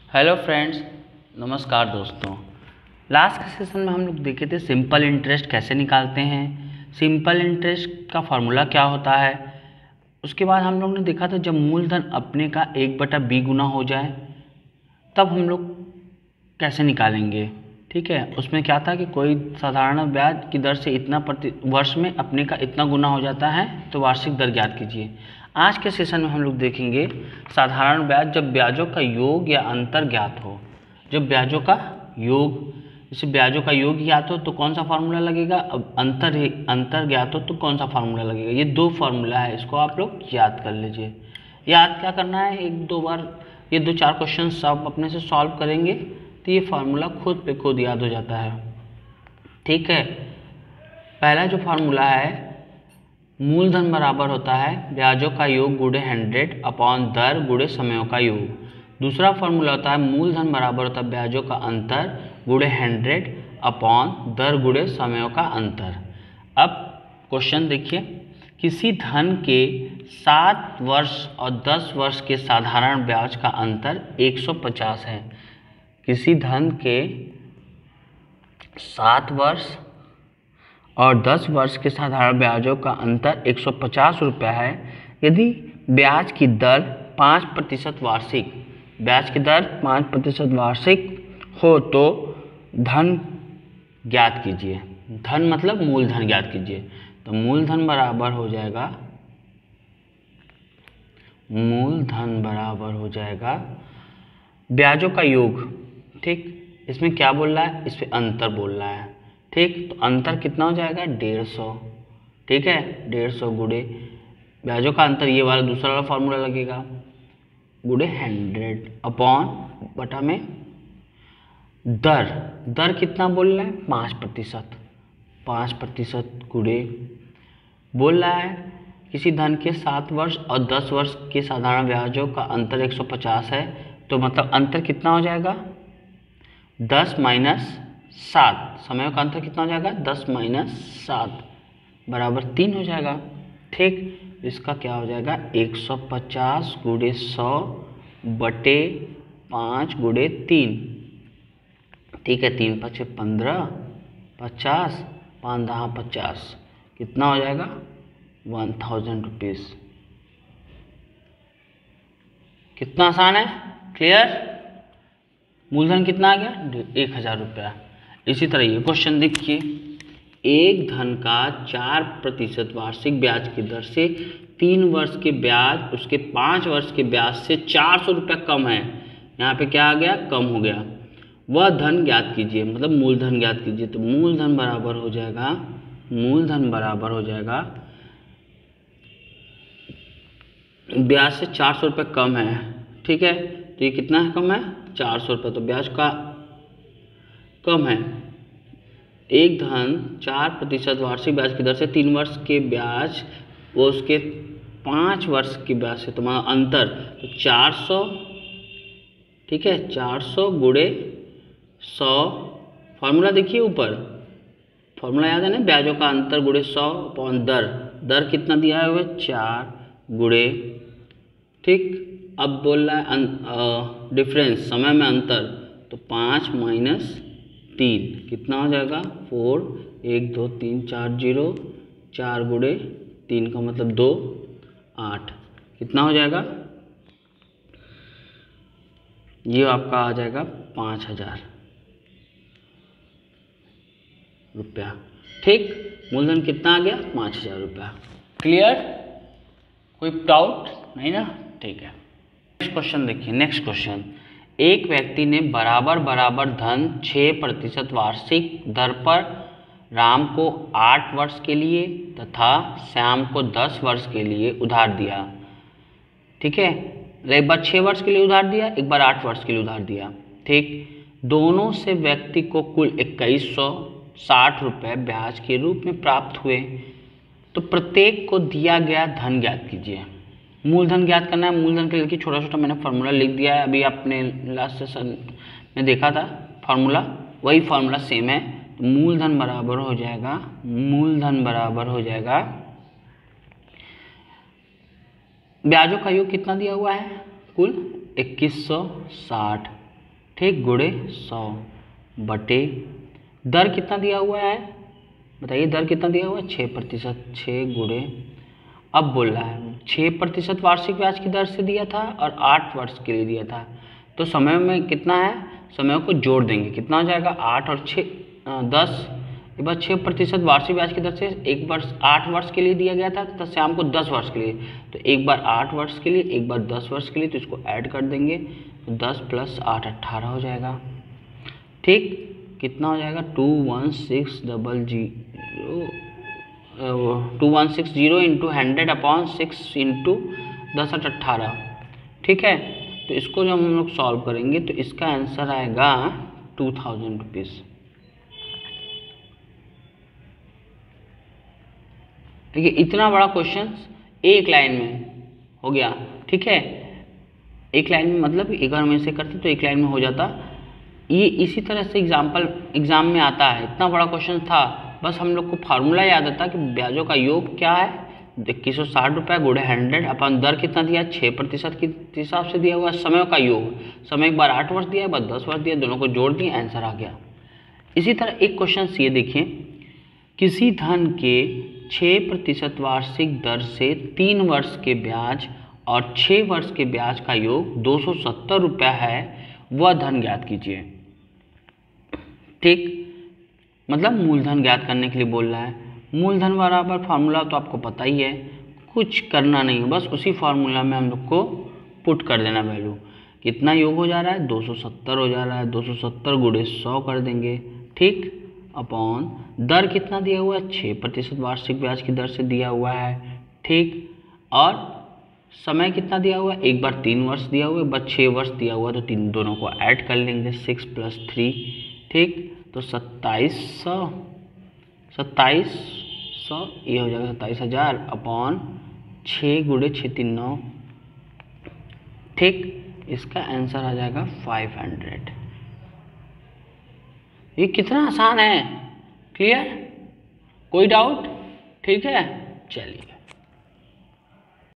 Hello friends, नमस्कार दोस्तों। Last के सेशन में हम लोग देखे थे सिंपल इंटरेस्ट कैसे निकालते हैं, सिंपल इंटरेस्ट का फार्मूला क्या होता है। उसके बाद हम लोग ने देखा था जब मूलधन अपने का 1/b गुना हो जाए तब हम लोग कैसे निकालेंगे। ठीक है, उसमें क्या था कि कोई साधारण ब्याज की दर से इतना प्रति वर्ष में अपने का इतना गुना हो जाता है तो वार्षिक दर ज्ञात कीजिए। आज के सेशन में हम लोग देखेंगे साधारण ब्याज जब ब्याजों का योग या अंतर ज्ञात हो। जब ब्याजों का योग, जैसे ब्याजों का योग ज्ञात हो तो कौन सा फार्मूला लगेगा, अब अंतर ज्ञात हो तो कौन सा फार्मूला लगेगा। ये दो फार्मूला है, इसको आप लोग याद कर लीजिए। याद क्या करना है, एक दो बार ये 2-4 क्वेश्चन आप अपने से सॉल्व करेंगे तो ये फार्मूला खुद पे खुद याद हो जाता है। ठीक है, पहला जो फार्मूला है, मूलधन बराबर होता है ब्याजों का योग गुणे 100 अपॉन दर गुणे समयों का योग। दूसरा फार्मूला होता है मूलधन बराबर होता है ब्याजों का अंतर गुणे 100 अपॉन दर गुणे समयों का अंतर। अब क्वेश्चन देखिए, किसी धन के 7 वर्ष और 10 वर्ष के साधारण ब्याज का अंतर 150 है। किसी धन के 7 वर्ष और 10 वर्ष के साधारण ब्याजों का अंतर 150 रुपया है। यदि ब्याज की दर 5% वार्षिक, ब्याज की दर 5% वार्षिक हो तो धन ज्ञात कीजिए। धन मतलब मूलधन ज्ञात कीजिए। तो मूलधन बराबर हो जाएगा, मूलधन बराबर हो जाएगा ब्याजों का योग। ठीक, इसमें क्या बोल रहा है, इस पे अंतर बोल रहा है। ठीक, तो अंतर कितना हो जाएगा 150। ठीक है, 150 गुणे ब्याजों का अंतर, ये वाला दूसरा वाला फार्मूला लगेगा, गुणे 100 अपॉन बटा में दर। दर कितना बोल रहा है 5%। 5% गुणे बोल रहा है किसी धन के 7 वर्ष और 10 वर्ष के साधारण ब्याजों का अंतर 150 है। तो मतलब अंतर कितना हो जाएगा 10 - 7। समय का अंतर कितना हो जाएगा 10 - 7 बराबर 3 हो जाएगा। ठीक, इसका क्या हो जाएगा 150 गुणे 100 बटे 5 गुणे 3। ठीक है, 3 × 5 = 15, 50, 5 × 10 = 50, कितना हो जाएगा 1000 रुपीज़। कितना आसान है, क्लियर। मूलधन कितना आ गया 1000 रुपया। इसी तरह ये क्वेश्चन देखिए, एक धन का 4% वार्षिक ब्याज की दर से 3 वर्ष के ब्याज उसके 5 वर्ष के ब्याज से 400 रुपया कम है। यहाँ पे क्या आ गया, कम हो गया। वह धन ज्ञात कीजिए, मतलब मूलधन ज्ञात कीजिए। तो मूलधन बराबर हो जाएगा, मूलधन बराबर हो जाएगा ब्याज से 400 रुपये कम है। ठीक है, तो ये कितना है कम है 400 रुपये, तो ब्याज का कम है। एक धन 4% वार्षिक ब्याज की दर से 3 वर्ष के ब्याज वो उसके 5 वर्ष के ब्याज से, तुम्हारा अंतर तो 400। ठीक है, 400 गुणे 100, फार्मूला देखिए ऊपर, फार्मूला याद है ना, ब्याजों का अंतर गुणे 100 अपॉन दर। दर कितना दिया है 4 गुणे। ठीक, अब बोल रहा है डिफरेंस, समय में अंतर, तो 5 - 3 कितना हो जाएगा 4, 1 2 3 4 0, 4 गुणे 3 का मतलब 2, 8, कितना हो जाएगा, ये आपका आ जाएगा 5000 रुपया। ठीक, मूलधन कितना आ गया 5000 रुपया। क्लियर, कोई डाउट नहीं ना। ठीक है, नेक्स्ट क्वेश्चन देखिए। नेक्स्ट क्वेश्चन, एक व्यक्ति ने बराबर बराबर धन 6% वार्षिक दर पर राम को 8 वर्ष के लिए तथा श्याम को 10 वर्ष के लिए उधार दिया। ठीक है, एक बार 6 वर्ष के लिए उधार दिया, एक बार 8 वर्ष के लिए उधार दिया। ठीक, दोनों से व्यक्ति को कुल 2160 रुपये ब्याज के रूप में प्राप्त हुए। तो प्रत्येक को दिया गया धन ज्ञात कीजिए। मूलधन ज्ञात करना है। मूलधन के लिए छोटा छोटा मैंने फार्मूला लिख दिया है, अभी आपने लास्ट सेशन में देखा था फार्मूला, वही फार्मूला सेम है। तो मूलधन बराबर हो जाएगा, मूलधन बराबर हो जाएगा ब्याजों का योग कितना दिया हुआ है कुल 2160 ठीक, गुणे 100 बटे दर कितना दिया हुआ है बताइए, दर कितना दिया हुआ है 6%। 6 गुणे, अब बोल रहा है 6% वार्षिक ब्याज की दर से दिया था और 8 वर्ष के लिए दिया था, तो समय में कितना है, समय को जोड़ देंगे, कितना हो जाएगा 8 और 6 10। एक बार 6% वार्षिक ब्याज की दर से एक वर्ष 8 वर्ष के लिए दिया गया था तथा श्याम को 10 वर्ष के लिए, तो एक बार 8 वर्ष के लिए एक बार 10 वर्ष के लिए, तो इसको ऐड कर देंगे, तो 10 + 8 18 हो जाएगा। ठीक, कितना हो जाएगा 21600 इंटू 100/6 इंटू 10 8 18। ठीक है, तो इसको जब हम लोग सॉल्व करेंगे तो इसका आंसर आएगा 2000 रुपीज़। देखिए इतना बड़ा क्वेश्चन एक लाइन में हो गया। ठीक है, एक लाइन में मतलब एक बार में से करते तो एक लाइन में हो जाता। ये इसी तरह से एग्जाम में आता है, इतना बड़ा क्वेश्चन था, बस हम लोग को फार्मूला याद आता कि ब्याजों का योग क्या है 2160 रुपये गुणे 100 अपन दर कितना दिया 6% के हिसाब से दिया हुआ, समय का योग, समय एक बार 8 वर्ष दिया एक बार 10 वर्ष दिया, दोनों को जोड़ दिए, आंसर आ गया। इसी तरह एक क्वेश्चन ये देखिए, किसी धन के 6% वार्षिक दर से 3 वर्ष के ब्याज और 6 वर्ष के ब्याज का योग 270 रुपया है, वह धन ज्ञात कीजिए। ठीक, मतलब मूलधन ज्ञात करने के लिए बोल रहा है। मूलधन बराबर फार्मूला तो आपको पता ही है, कुछ करना नहीं है, बस उसी फार्मूला में हम लोग को पुट कर देना वैल्यू। कितना योग हो जा रहा है 270 हो जा रहा है, 270 गुणे 100 कर देंगे। ठीक, अपॉन दर कितना दिया हुआ है 6% वार्षिक ब्याज की दर से दिया हुआ है। ठीक, और समय कितना दिया हुआ है, एक बार 3 वर्ष दिया हुआ है, एक बार 6 वर्ष दिया हुआ है, तो तीन दोनों को ऐड कर लेंगे 6 + 3। ठीक, तो 2700 ये हो जाएगा 27,000 अपॉन 6 गुणे 6 3 9। ठीक, इसका आंसर आ जाएगा 500। ये कितना आसान है, क्लियर, कोई डाउट? ठीक है, चलिए।